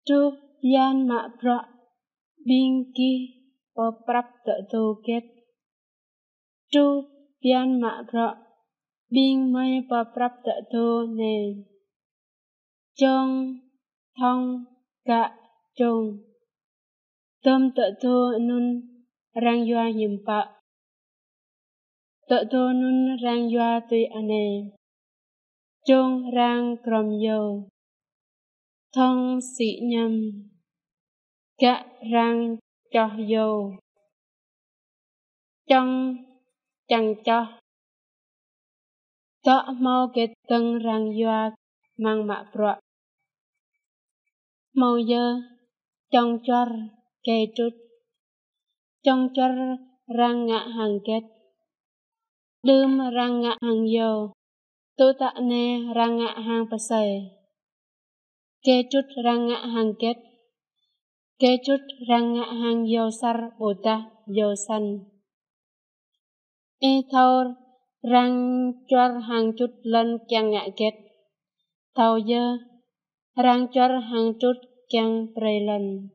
Trúc yan mạ prọ binh ki bò prap tợ tô kết. Trúc yan mạ prọ binh mây bò prap tợ tô nè. Trong thong cả trông tôm tợ tô nun rang yoa hiểm bạ. Tợ tô nun rang yoa tùy ane. Trong rang krom yo thong sĩ nhâm cả rang cho yo trong chẳng cho tọ mau kết tầng rang yoa mang mạ prọ mau dơ trong chor kê trút trong chor rang ngạ hàng kết đơm rang ngạ hàng yo tu tạ nê rang ngạ hàng pasay kê trút rang ngạ hàng kết kê trút rang ngạ hàng yo sar bota yo san e thau rang chor hàng chút lần kyang ngạ kết thau dơ rang chor hàng chút kyang prey lần